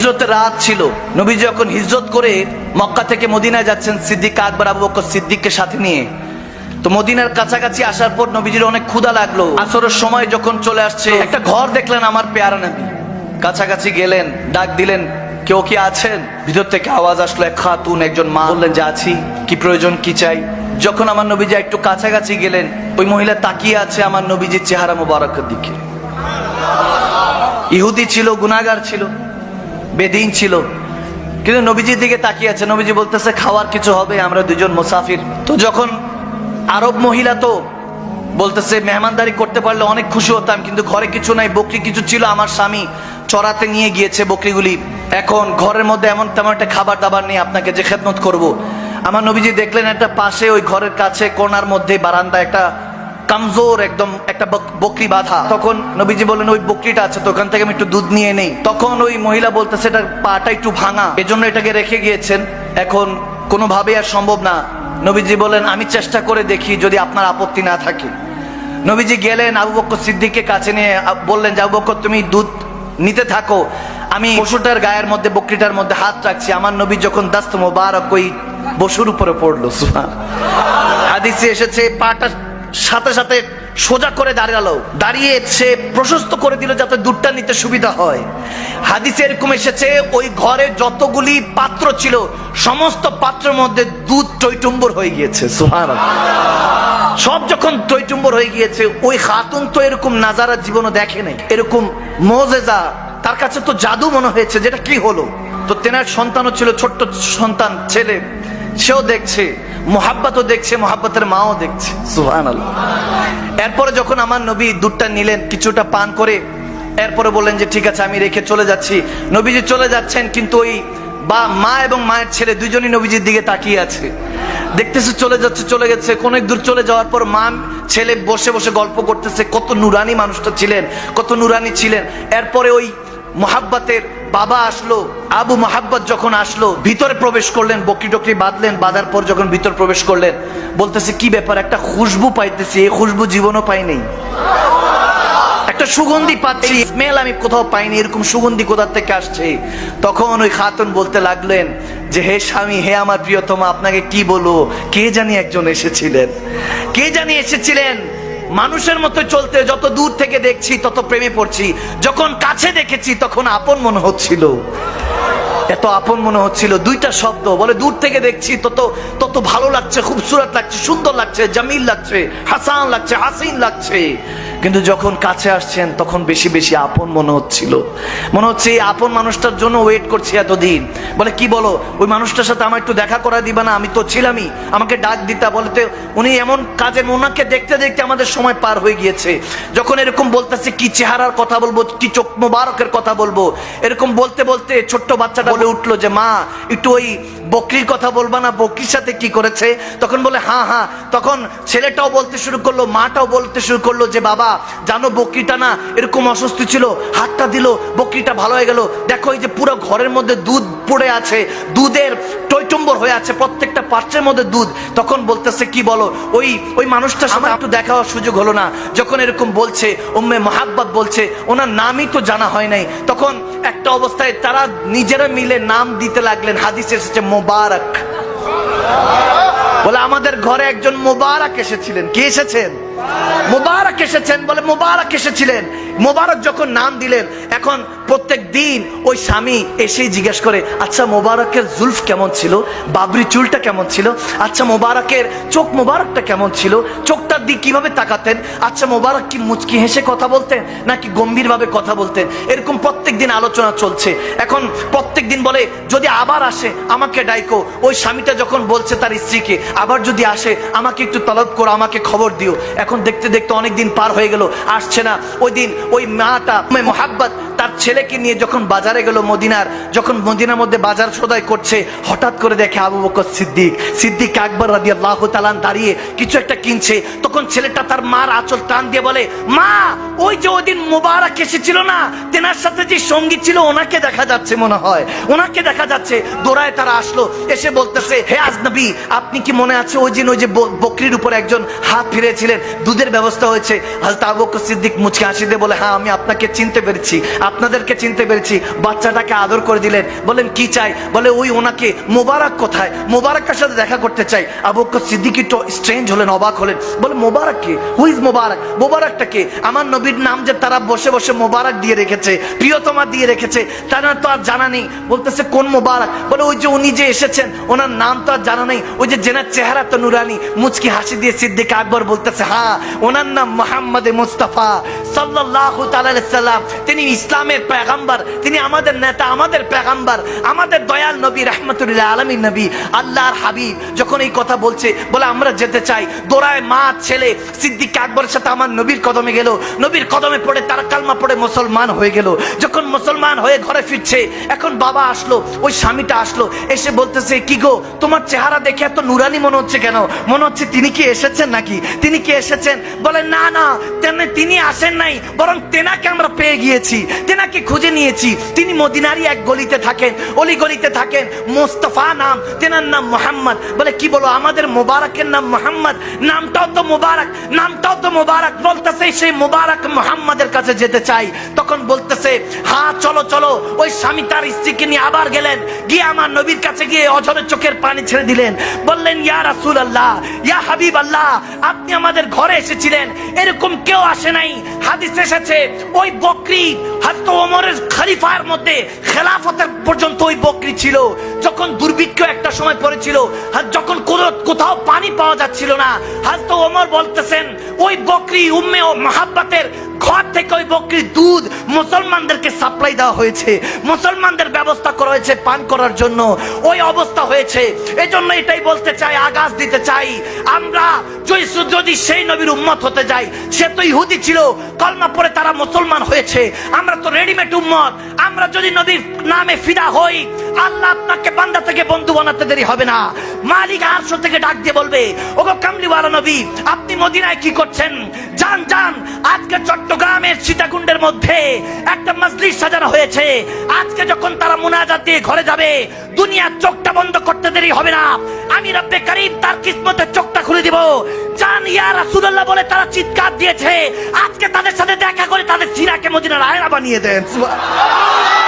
হিজরতের রাত ছিল। নবীজি যখন হিজরত করে মক্কা থেকে মদিনায় যাচ্ছেন সিদ্দিক আকবর আবু বকর সিদ্দিককে সাথে নিয়ে, তো মদিনার কাছাকাছি আসার পর নবীজির অনেক ক্ষুধা লাগলো। আসরের সময় যখন চলে আসছে, একটা ঘর দেখলেন আমার পেয়ারা নবী। কাছাকাছি গেলেন, ডাক দিলেন, কেউ কি আছেন? ভিতর থেকে আওয়াজ আসলো, এক খাতুন, একজন মা। বললেন যে আছি, কি প্রয়োজন, কি চাই? যখন আমার নবীজি একটু কাছাকাছি গেলেন, ওই মহিলা তাকিয়ে আছে আমার নবীজির চেহারা মোবারকের দিকে। ইহুদি ছিল, গুনাহগার ছিল, বেদিন ছিল, কিন্তু নবীজির দিকে তাকিয়ে আছে। নবীজি বলতেছে খাওয়ার কিছু হবে, আমরা দুজন মুসাফির। তো যখন আরব মহিলা, তো বলতেছে মেহমানদারি করতে পারলে অনেক খুশি হতাম, কিন্তু ঘরে কিছু নাই, বকরি কিছু ছিল, আমার স্বামী চড়াতে নিয়ে গিয়েছে বকরিগুলি, এখন ঘরের মধ্যে এমন তেমন একটা খাবার দাবার নেই, আপনাকে যে খেদমত করব। আমার নবীজি দেখলেন একটা পাশে, ওই ঘরের কাছে কোণার মধ্যে বারান্দা, একটা কামজোর একদম একটা বকরি বাঁধা। তখন নবীজি বললেন ওই বকরিটা আছে, তো ওখান থেকে আমি একটু দুধ নিয়ে নেই। তখন ওই মহিলা বলতেছে এটার পাটা একটু ভাঙা, এজন্য এটাকে রেখে গিয়েছেন, এখন কোনোভাবেই আর সম্ভব না। নবীজি বলেন আমি চেষ্টা করে দেখি, যদি আপনার আপত্তি না থাকে। নবীজি গেলেন, আবু বকর সিদ্দিককে কাছে নিয়ে বললেন যে আবু বকর তুমি দুধ নিতে থাকো, আমি পশুটার গায়ের মধ্যে, বকরিটার মধ্যে হাত রাখছি। আমার নবী যখন দাস্ত মোবারক ওই পশুর উপরে পড়লো, হাদিসে এসেছে পাটা সাথে সাথে সোজা করে দাঁড়ালো, দাঁড়িয়ে সে প্রশস্ত করে দিল যাতে দুধটা নিতে সুবিধা হয়। হাদিসে এরকম এসেছে ওই ঘরে যতগুলি পাত্র ছিল সমস্ত পাত্রের মধ্যে দুধ টইটুম্বর হয়ে গিয়েছে। সুবহানাল্লাহ। সব যখন টইটুম্বর হয়ে গিয়েছে, ওই খাতুন তো এরকম নাজারা জীবনও দেখে নাই, এরকম মুজিজা তার কাছে তো জাদু মনে হয়েছে, যেটা কি হলো। তো তেনার সন্তানও ছিল, ছোট্ট সন্তান ছেলে, সেও দেখছে, মোহাব্বতও দেখছে, মোহাব্বতের মাও দেখছে। সুবহানাল্লাহ। এরপরে যখন আমার নবী দুধটা নিলেন, কিছুটা পান করে এরপরে বললেন যে ঠিক আছে আমি রেখে চলে যাচ্ছি। নবীজি চলে যাচ্ছেন, কিন্তু ওই মা এবং মায়ের ছেলে দুইজনই নবীজির দিকে তাকিয়ে আছে, দেখতেছে চলে যাচ্ছে, চলে গেছে। অনেক দূর চলে যাওয়ার পর মা ছেলে বসে বসে গল্প করতেছে, কত নুরানি মানুষটা ছিলেন, কত নুরানি ছিলেন। এরপরে ওই মোহাব্বতের বাবা আসলো, আবু মোহাব্বত যখন আসলো, ভিতরে প্রবেশ করলেন, বকরি টকরি বাঁধলেন, বাঁধার পর যখন ভিতর প্রবেশ করলেন, বলতেছে কি ব্যাপার, একটা খুশবু পাইতেছি, এই খুশবু জীবনও পাই নাই, একটা সুগন্ধি পাচ্ছি, স্মেল আমি কোথাও পাইনি, এরকম সুগন্ধি কোথা থেকে আসছে। তখন ওই খাতুন বলতে লাগলেন যে হে স্বামী, হে আমার প্রিয়তমা, আপনাকে কি বলবো, কে জানি একজন এসেছিলেন, কে জানি এসেছিলেন। মানুষের মতো চলতে, যত দূর থেকে দেখছি তত প্রেমে পড়ছি, যখন কাছে দেখেছি তখন আপন মনে হচ্ছিল, এত আপন মনে হচ্ছিল। দুইটা শব্দ বলে, দূর থেকে দেখছি তত ভালো লাগছে, খুবসুরত লাগছে, সুন্দর লাগছে, জামিল লাগছে, হাসান লাগছে, হাসিন লাগছে, কিন্তু যখন কাছে আসছেন তখন বেশি বেশি আপন মনে হচ্ছিল। মনে হচ্ছে এই আপন মানুষটার জন্য ওয়েট করছি এতদিন। বলে কি বলো, ওই মানুষটার সাথে আমার একটু দেখা করা দিবা না? আমি তো ছিলামই, আমাকে ডাক দিতা। বলতে উনি এমন কাজে, ওনাকে দেখতে দেখতে আমাদের সময় পার হয়ে গিয়েছে। যখন এরকম বলতেছে, কি চেহারার কথা বলবো, কি চোখ মোবারকের কথা বলবো, এরকম বলতে বলতে ছোট্ট বাচ্চাটা বলে উঠলো যে মা, একটু ওই বকরির কথা বলবা না, বকরির সাথে কি করেছে? তখন বলে হ্যাঁ হ্যাঁ। তখন ছেলেটাও বলতে শুরু করলো, মাটাও বলতে শুরু করলো যে বাবা জানো, বকরিটা না এরকম অসুস্থ ছিল, হাতটা দিল, বকরিটা ভালো হয়ে গেল, দেখো এই যে পুরো ঘরের মধ্যে দুধ পড়ে আছে, দুধের টইটম্বর হয়ে আছে, প্রত্যেকটা পাত্রের মধ্যে দুধ। তখন বলতেছে কি বলো, ওই মানুষটার সাথে একটু দেখা হওয়ার সুযোগ হলো না? যখন এরকম বলছে, উম্মে মোহাব্বত বলছে, ওনার নামই তো জানা হয় নাই। তখন একটা অবস্থায় তারা নিজেরা মিলে নাম দিতে লাগলেন। হাদিসে এসেছে মোবারক, বলে আমাদের ঘরে একজন মোবারক এসেছিলেন। কি এসেছেন? মোবারক এসেছেন। বলে মোবারক এসেছিলেন। মোবারক যখন নাম দিলেন, এখন প্রত্যেক দিন ওই স্বামী এসেই জিজ্ঞেস করে, আচ্ছা মোবারকের জুলফ কেমন ছিল, বাবরি চুলটা কেমন ছিল, আচ্ছা মোবারকের চোখ মোবারকটা কেমন ছিল, চোখটার দিক কিভাবে তাকাতেন, আচ্ছা মোবারক কি মুচকি হেসে কথা বলতেন নাকি গম্ভীর ভাবে কথা বলতেন। এরকম প্রত্যেক দিন আলোচনা চলছে। এখন প্রত্যেক দিন বলে যদি আবার আসে আমাকে ডাইকো। ওই স্বামীটা যখন বলছে তার স্ত্রীকে, আবার যদি আসে আমাকে একটু তলব করো, আমাকে খবর দিও। এখন দেখতে দেখতে অনেক দিন পার হয়ে গেল, আসছে না। ওই দিন ওই মাটা মোহাব্বত তার ছেলেকে নিয়ে যখন বাজারে গেল, মদিনার, যখন মদিনার মধ্যে বাজার সদাই করছে, হঠাৎ করে দেখে আবু বকর সিদ্দিক আকবর রাদিয়াল্লাহু তাআলা দাঁড়িয়ে কিছু একটা কিনছে। তখন ছেলেটা তার মার আঁচল টান দিয়ে বলে, মা ওই যে ওই দিন মোবারক এসেছিল না, তেনার সাথে যে সঙ্গী ছিল ওনাকে দেখা যাচ্ছে, মনে হয় ওনাকে দেখা যাচ্ছে। দৌড়ায় তারা আসলো, এসে বলতেছে হে আজনবী, আপনি কি মনে আছে ওই দিন ওই যে বকরির উপর একজন হাত ফিরেছিলেন, দুধের ব্যবস্থা হয়েছে? হযরত আবু বকর সিদ্দিক মুচকি হাসি দিয়ে বলে, হ্যাঁ আমি আপনাকে চিনতে পেরেছি, আপনাদেরকে চিনতে পেরেছি। বাচ্চাটাকে আদর করে দিলেন, বলেন কি চাই? বলে ওই ওনাকে মোবারক কোথায়, মোবারকের সাথে দেখা করতে চাই। আবু বকর সিদ্দিক একটু স্ট্রেঞ্জ হলেন, অবাক হলেন, বলে মোবারক কে? হু ইজ মোবারক? মোবারকটা কে? আমার নবীর নাম যে তারা বসে বসে মোবারক দিয়ে রেখেছে, প্রিয়তমা দিয়ে রেখেছে, তারা তো আর জানা নেই। বলতেছে কোন মোবারক? বলে ওই যে উনি যে এসেছেন, ওনার নাম তো আর জানা নেই। ওই যে জেনার চেহারা তো নুরানি। মুচকি হাসি দিয়ে সিদ্দিক আকবর বলতেছে হ্যাঁ, ওনার নাম মুহাম্মদ মুস্তাফা সাল্লাল্লাহু তাআলা আলাইহি সাল্লাম। তিনি ইসলামের পয়গম্বর, তিনি আমাদের নেতা, আমাদের পয়গম্বর, আমাদের দয়াল নবী, রাহমাতুল আলামিন নবী, আল্লাহর হাবিব। যখন এই কথা বলছে, বলে আমরা যেতে চাই। দৌড়ায় মা ছেলে সিদ্দিক আকবরের সাথে আমার নবীর কদমে গেল। নবীর কদমে পড়ে তারা কালমা পড়ে মুসলমান হয়ে গেল। যখন মুসলমান হয়ে ঘরে ফিরছে, এখন বাবা আসলো, ওই স্বামীটা আসলো, এসে বলতেছে কি গো, তোমার চেহারা দেখে এত নুরানি মনে হচ্ছে কেন? মনে হচ্ছে তিনি কি এসেছেন নাকি? তিনি কি এসেছেন? বলে না না, তিনি আসেন নাই, বরং তেনাকে আমরা পেয়ে গিয়েছি, তেনাকে খুঁজে নিয়েছি। তিনি মদিনারই এক গলিতে থাকেন, অলি গলিতে থাকেন, মুস্তাফা নাম, তেনার নাম মুহাম্মদ। বলে কি বলো, আমাদের মোবারকের নাম মুহাম্মদ, নামটাও তো মোবারক, নামটাও তো মোবারক। বলতেছে সেই মোবারক মুহাম্মাদের কাছে যেতে চাই। তখন বলতেছে হ্যাঁ চলো চলো। ওই স্বামী তার স্ত্রীকে নিয়ে আবার গেলেন, গিয়ে আমার নবীর কাছে গিয়ে অঝরে চোখের পানি ছেড়ে দিলেন। বললেন ইয়া রাসূলুল্লাহ, ইয়া হাবিবাল্লাহ, আপনি আমাদের ঘরে এসেছিলেন, এরকম কেউ আসে নাই। হাদিস এসেছে ওই বকরি হযরত ওমরের খলিফার মধ্যে খেলাফতের পর্যন্ত ওই বকরি ছিল। যখন দুর্ভিক্ষ একটা সময় পড়েছিল, যখন কোথাও পানি পাওয়া যাচ্ছিল না, হযরত ওমর বলতেছেন ওই বকরি উম্মে ও মুহাব্বতের ঘর থেকে ওই বকরির দুধ মুসলমানদেরকে সাপ্লাই দেওয়া হয়েছে, মুসলমানদের ব্যবস্থা করা হয়েছে পান করার জন্য। ওই অবস্থা হয়েছে। এজন্য এটাই বলতে চাই, আগাজ দিতে চাই, আমরা যদি সেই নবীর উম্মত হতে যাই, সে তো ইহুদি ছিল, কলমা পড়ে তারা মুসলমান হয়েছে, আমরা তো রেডিমেড উম্মত। আমরা যদি নবীর নামে ফিদা হই, আল্লাহ আপনাকে বান্দা থেকে বন্ধু বানাতে দেরি হবে না। মালিক আরশ থেকে ডাক দিয়ে বলবে ওগো কামলিওয়ালা নবী, আপনি মদিনায় কি করছেন? যান যান, আজকে চট্টগ্রামের সীতাকুণ্ডের মধ্যে একটা মজলিস সাজানো হয়েছে। আজকে যখন তারা মুনাজাত দিয়ে ঘরে যাবে, দুনিয়ার চোখটা বন্ধ করতে দেরি হবে না, আমি রব্বে কারীম তার কিসমতের চোখটা খুলে দিব। জান ইয়া রাসূলুল্লাহ বলে তারা চিৎকার দিয়েছে। আজকে তাদের সাথে দেখা করে তাদের সিনাকে মদিনার আয়না বানিয়ে দেন। সুবহানাল্লাহ।